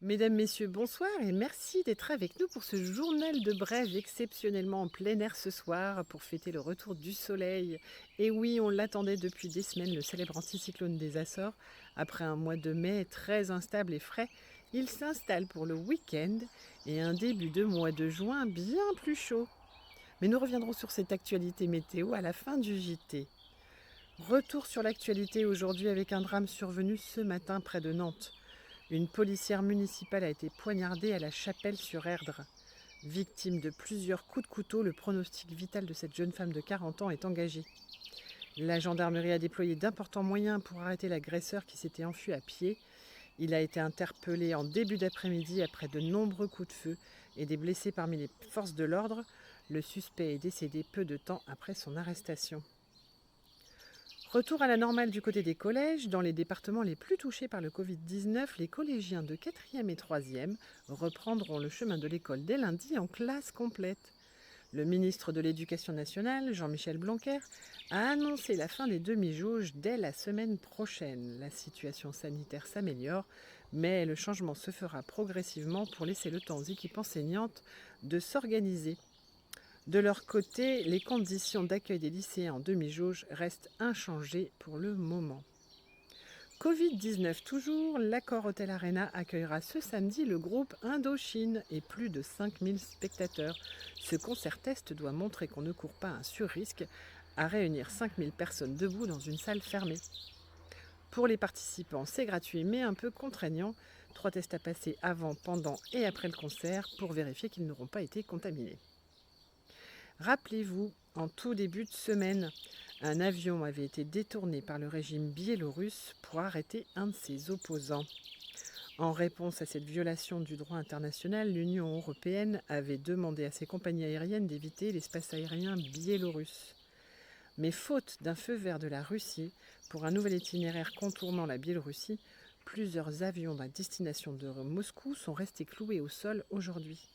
Mesdames, Messieurs, bonsoir et merci d'être avec nous pour ce journal de Brève exceptionnellement en plein air ce soir pour fêter le retour du soleil. Et oui, on l'attendait depuis des semaines, le célèbre anticyclone des Açores. Après un mois de mai très instable et frais, il s'installe pour le week-end et un début de mois de juin bien plus chaud. Mais nous reviendrons sur cette actualité météo à la fin du JT. Retour sur l'actualité aujourd'hui avec un drame survenu ce matin près de Nantes. Une policière municipale a été poignardée à la Chapelle-sur-Erdre. Victime de plusieurs coups de couteau, le pronostic vital de cette jeune femme de 40 ans est engagé. La gendarmerie a déployé d'importants moyens pour arrêter l'agresseur qui s'était enfui à pied. Il a été interpellé en début d'après-midi après de nombreux coups de feu et des blessés parmi les forces de l'ordre. Le suspect est décédé peu de temps après son arrestation. Retour à la normale du côté des collèges. Dans les départements les plus touchés par le Covid-19, les collégiens de 4e et 3e reprendront le chemin de l'école dès lundi en classe complète. Le ministre de l'Éducation nationale, Jean-Michel Blanquer, a annoncé la fin des demi-jauges dès la semaine prochaine. La situation sanitaire s'améliore, mais le changement se fera progressivement pour laisser le temps aux équipes enseignantes de s'organiser. De leur côté, les conditions d'accueil des lycéens en demi-jauge restent inchangées pour le moment. Covid-19 toujours, l'Accor Hotel Arena accueillera ce samedi le groupe Indochine et plus de 5000 spectateurs. Ce concert test doit montrer qu'on ne court pas un surrisque à réunir 5000 personnes debout dans une salle fermée. Pour les participants, c'est gratuit mais un peu contraignant. 3 tests à passer avant, pendant et après le concert pour vérifier qu'ils n'auront pas été contaminés. Rappelez-vous, en tout début de semaine, un avion avait été détourné par le régime biélorusse pour arrêter un de ses opposants. En réponse à cette violation du droit international, l'Union européenne avait demandé à ses compagnies aériennes d'éviter l'espace aérien biélorusse. Mais faute d'un feu vert de la Russie pour un nouvel itinéraire contournant la Biélorussie, plusieurs avions à destination de Moscou sont restés cloués au sol aujourd'hui.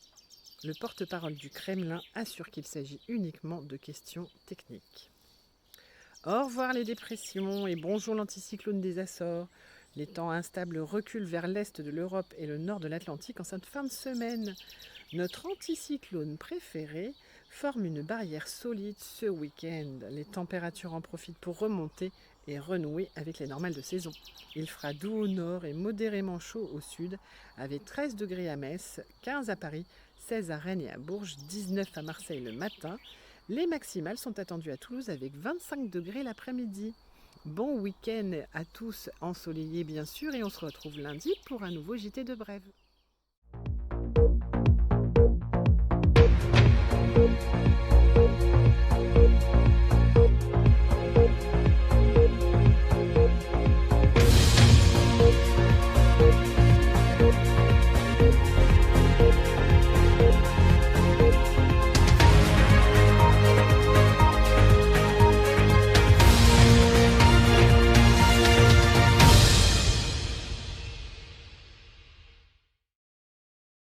Le porte-parole du Kremlin assure qu'il s'agit uniquement de questions techniques. Au revoir les dépressions et bonjour l'anticyclone des Açores. Les temps instables reculent vers l'est de l'Europe et le nord de l'Atlantique en cette fin de semaine. Notre anticyclone préféré forme une barrière solide ce week-end. Les températures en profitent pour remonter et renouer avec les normales de saison. Il fera doux au nord et modérément chaud au sud, avec 13 degrés à Metz, 15 à Paris, 16 à Rennes et à Bourges, 19 à Marseille le matin. Les maximales sont attendues à Toulouse avec 25 degrés l'après-midi. Bon week-end à tous, ensoleillés bien sûr, et on se retrouve lundi pour un nouveau JT de Brève.